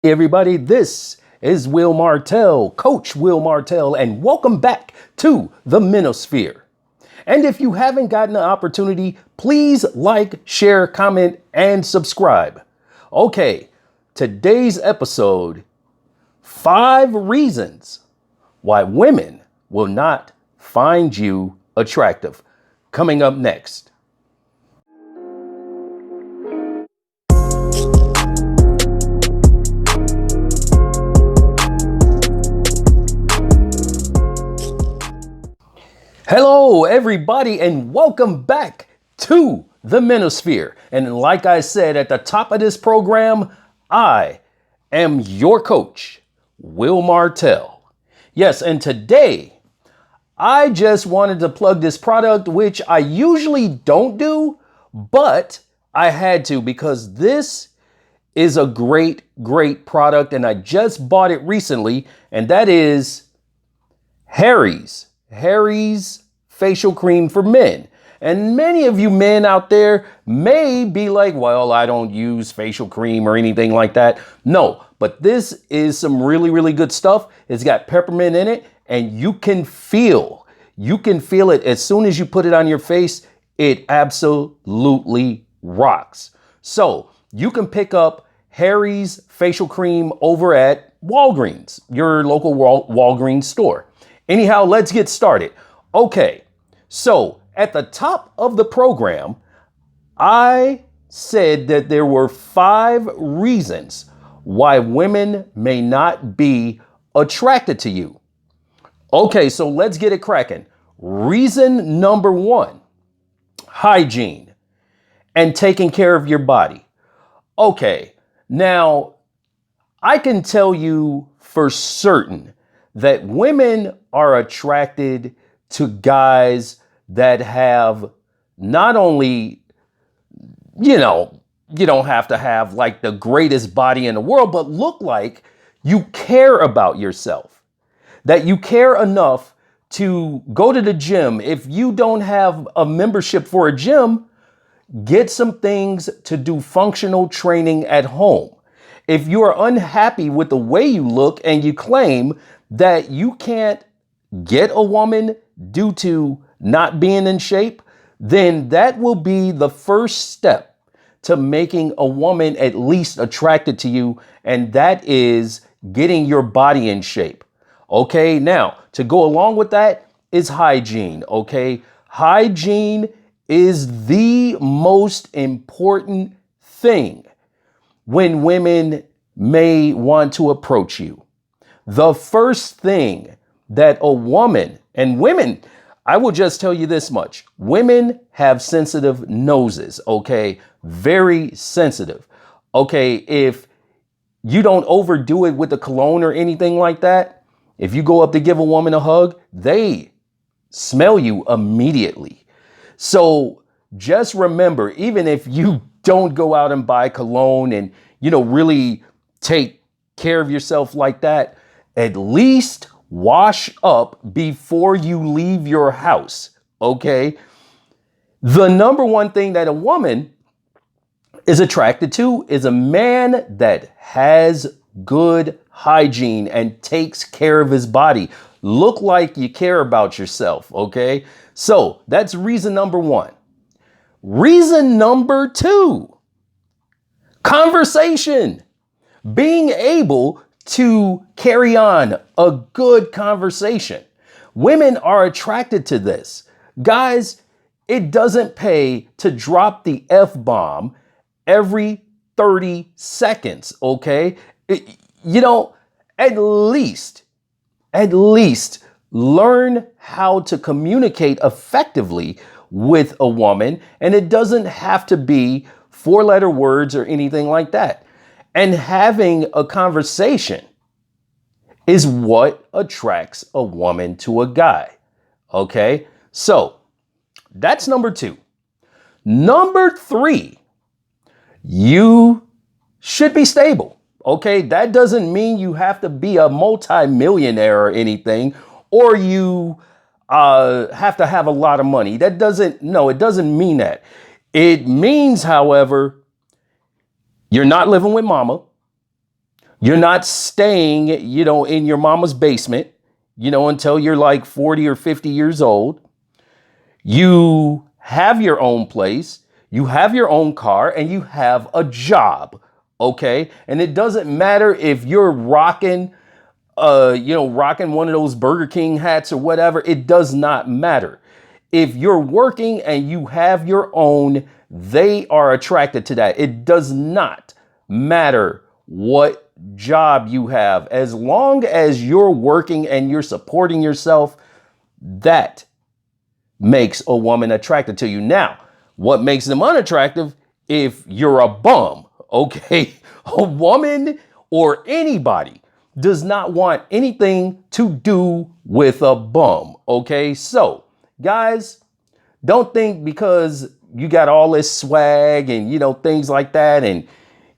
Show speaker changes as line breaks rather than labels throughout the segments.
Hey everybody, this is Will Martell, Coach Will Martell, and welcome back to the Menosphere. And if you haven't gotten the opportunity, please like, share, comment, and subscribe. Okay, today's episode, 5 reasons why women will not find you attractive. Coming up next. Hello, everybody, and welcome back to the Menosphere. And like I said at the top of this program, I am your coach, Will Martell. Yes, and today I just wanted to plug this product, which I usually don't do, but I had to because this is a great product, and I just bought it recently, and that is Harry's facial cream for men. And many of you men out there may be like, well, I don't use facial cream or anything like that. No, but this is some really good stuff. It's got peppermint in it, and you can feel it as soon as you put it on your face. It absolutely rocks. So you can pick up Harry's facial cream over at Walgreens, your local Walgreens store. Anyhow, let's get started. Okay, so at the top of the program, I said that there were 5 reasons why women may not be attracted to you. Okay, so let's get it cracking. Reason number 1, hygiene and taking care of your body. Okay, now I can tell you for certain that women are attracted to guys that have not only, you don't have to have like the greatest body in the world, but look like you care about yourself, that you care enough to go to the gym. If you don't have a membership for a gym, get some things to do functional training at home. If you are unhappy with the way you look and you claim that you can't get a woman due to not being in shape, then that will be the first step to making a woman at least attracted to you, and that is getting your body in shape. Okay, now to go along with that is hygiene. Okay, hygiene is the most important thing when women may want to approach you. The first thing that a woman, and women, I will just tell you this much. Women have sensitive noses, okay? Very sensitive. Okay, if you don't overdo it with the cologne or anything like that, if you go up to give a woman a hug, they smell you immediately. So just remember, even if you don't go out and buy cologne and, really take care of yourself like that, at least wash up before you leave your house, okay? The number one thing that a woman is attracted to is a man that has good hygiene and takes care of his body. Look like you care about yourself, okay? So that's reason number 1. Reason number 2, conversation. Being able to carry on a good conversation. Women are attracted to this. Guys, it doesn't pay to drop the F-bomb every 30 seconds, okay? At least learn how to communicate effectively with a woman, and it doesn't have to be 4-letter words or anything like that. And having a conversation is what attracts a woman to a guy. Okay, so that's number 2. Number 3, you should be stable. Okay, that doesn't mean you have to be a multi-millionaire or anything, or you have to have a lot of money. It doesn't mean that. It means, however, you're not living with mama. You're not staying, in your mama's basement, until you're like 40 or 50 years old. You have your own place, you have your own car, and you have a job. Okay. And it doesn't matter if you're rocking one of those Burger King hats or whatever. It does not matter. If you're working and you have your own, they are attracted to that. It does not matter what job you have. As long as you're working and you're supporting yourself, that makes a woman attracted to you. Now, what makes them unattractive? If you're a bum, okay? A woman or anybody does not want anything to do with a bum, okay? So, guys, don't think because you got all this swag and, things like that, and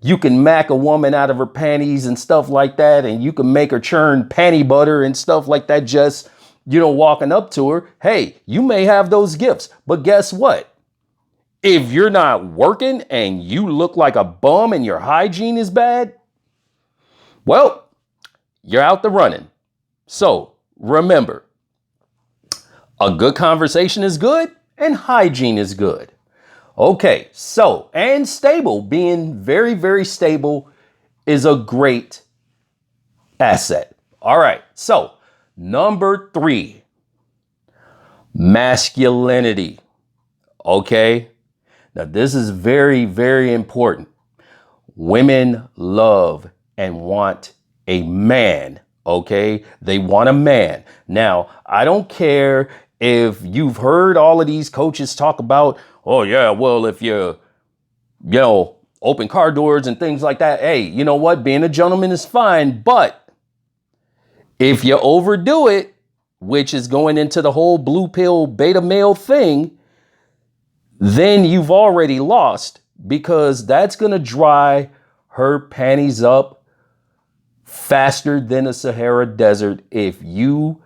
you can mac a woman out of her panties and stuff like that, and you can make her churn panty butter and stuff like that just, walking up to her. Hey, you may have those gifts, but guess what? If you're not working and you look like a bum and your hygiene is bad, well, you're out the running. So remember, a good conversation is good and hygiene is good. Okay, so, and stable, being very, very stable is a great asset. All right, so number 3, masculinity. Okay, now this is very, very important. Women love and want a man. Okay, they want a man. Now, I don't care if you've heard all of these coaches talk about, oh yeah, well, if you open car doors and things like that. Hey, you know what? Being a gentleman is fine, but if you overdo it, which is going into the whole blue pill beta male thing, then you've already lost, because that's going to dry her panties up faster than a Sahara Desert if you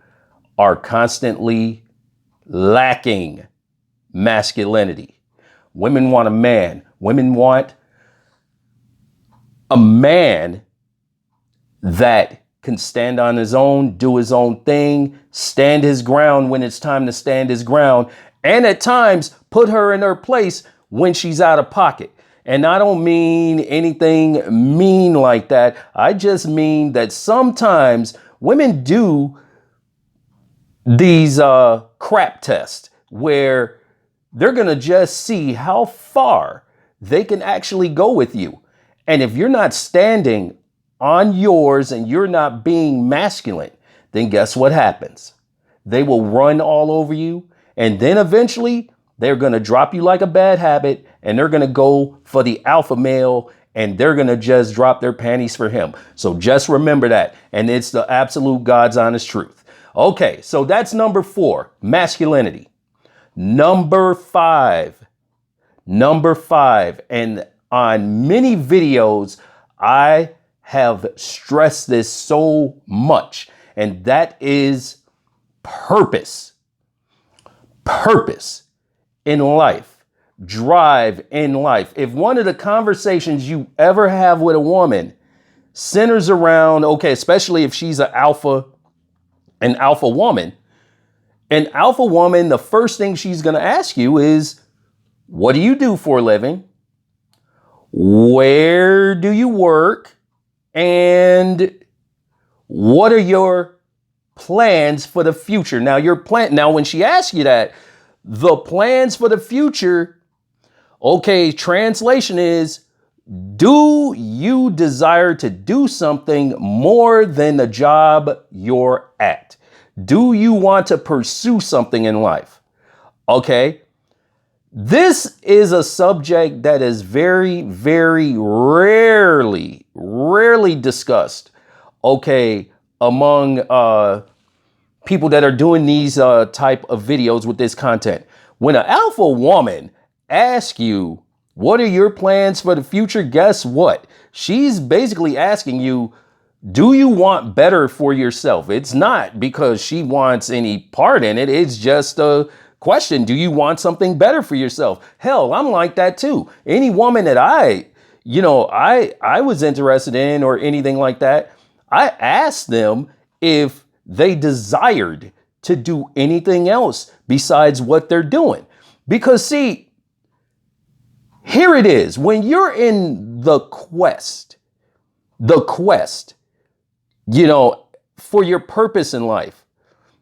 are constantly lacking masculinity. Women want a man. Women want a man that can stand on his own, do his own thing, stand his ground when it's time to stand his ground, and at times put her in her place when she's out of pocket. And I don't mean anything mean like that. I just mean that sometimes women do these crap tests where they're going to just see how far they can actually go with you. And if you're not standing on yours and you're not being masculine, then guess what happens? They will run all over you. And then eventually they're going to drop you like a bad habit, and they're going to go for the alpha male, and they're going to just drop their panties for him. So just remember that. And it's the absolute God's honest truth. Okay, so that's number 4, masculinity. Number 5, and on many videos, I have stressed this so much, and that is purpose. Purpose in life, drive in life. If one of the conversations you ever have with a woman centers around, okay, especially if she's an alpha woman, the first thing she's going to ask you is, what do you do for a living? Where do you work? And what are your plans for the future? Now, when she asks you that, the plans for the future, okay, translation is, do you desire to do something more than the job you're at? Do you want to pursue something in life? Okay. This is a subject that is very, very rarely discussed, okay, among people that are doing these type of videos with this content. When an alpha woman asks you, what are your plans for the future? Guess what? She's basically asking you, do you want better for yourself? It's not because she wants any part in it. It's just a question. Do you want something better for yourself? Hell, I'm like that too. Any woman that I, I was interested in or anything like that, I asked them if they desired to do anything else besides what they're doing. Because see, here it is. When you're in the quest, for your purpose in life,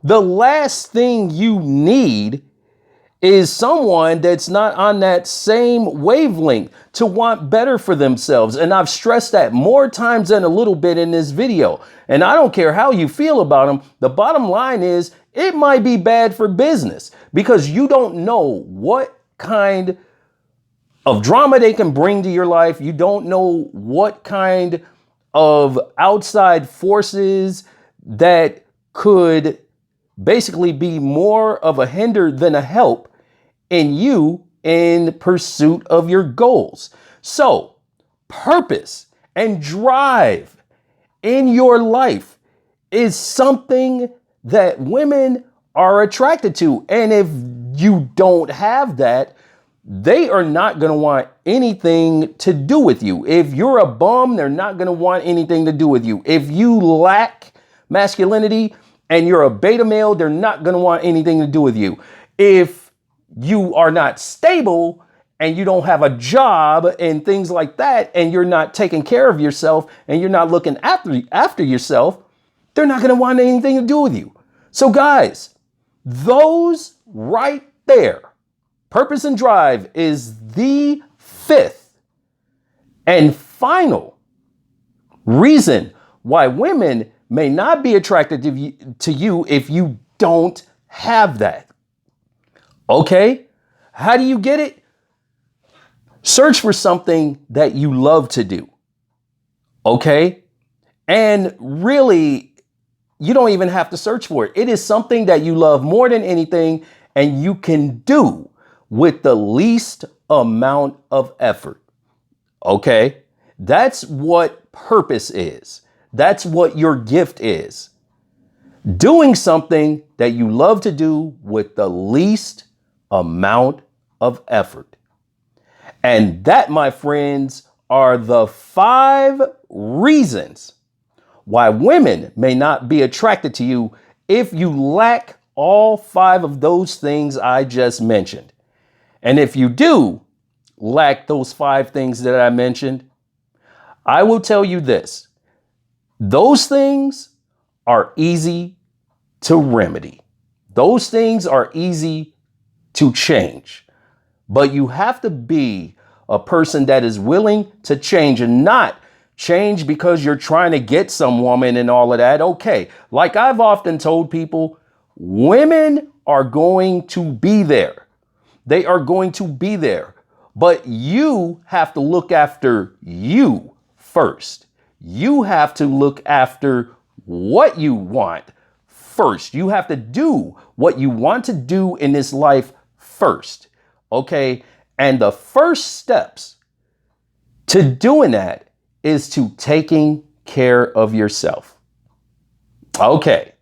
the last thing you need is someone that's not on that same wavelength to want better for themselves. And I've stressed that more times than a little bit in this video. And I don't care how you feel about them. The bottom line is it might be bad for business because you don't know what kind of drama they can bring to your life. You don't know what kind of outside forces that could basically be more of a hinder than a help in you in pursuit of your goals. So, purpose and drive in your life is something that women are attracted to. And if you don't have that, they are not going to want anything to do with you. If you're a bum, they're not going to want anything to do with you. If you lack masculinity and you're a beta male, they're not going to want anything to do with you. If you are not stable and you don't have a job and things like that, and you're not taking care of yourself and you're not looking after yourself, they're not going to want anything to do with you. So guys, those right there, purpose and drive, is the fifth and final reason why women may not be attracted to you if you don't have that. Okay, how do you get it? Search for something that you love to do. Okay, and really, you don't even have to search for it. It is something that you love more than anything, and you can do with the least amount of effort. Okay, that's what purpose is. That's what your gift is. Doing something that you love to do with the least amount of effort. And that, my friends, are the 5 reasons why women may not be attracted to you if you lack all 5 of those things I just mentioned. And if you do lack those 5 things that I mentioned, I will tell you this. Those things are easy to remedy. Those things are easy to change. But you have to be a person that is willing to change, and not change because you're trying to get some woman and all of that. Okay, like I've often told people, women are going to be there. They are going to be there. But you have to look after you first. You have to look after what you want first. You have to do what you want to do in this life first. Okay. And the first steps to doing that is to taking care of yourself. Okay.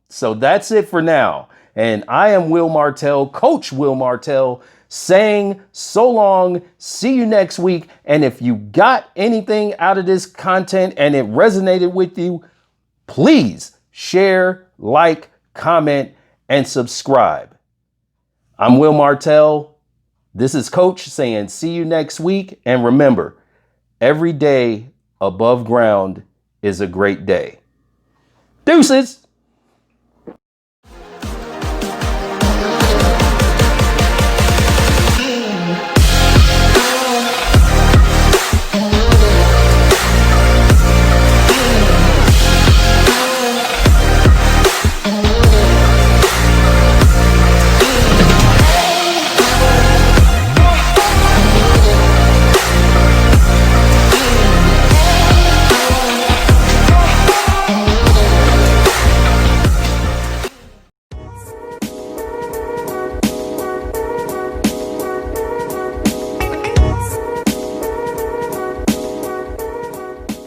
So that's it for now. And I am Will Martell, Coach Will Martell, saying so long. See you next week. And if you got anything out of this content and it resonated with you, please share, like, comment, and subscribe. I'm Will Martell. This is Coach saying see you next week. And remember, every day above ground is a great day. Deuces.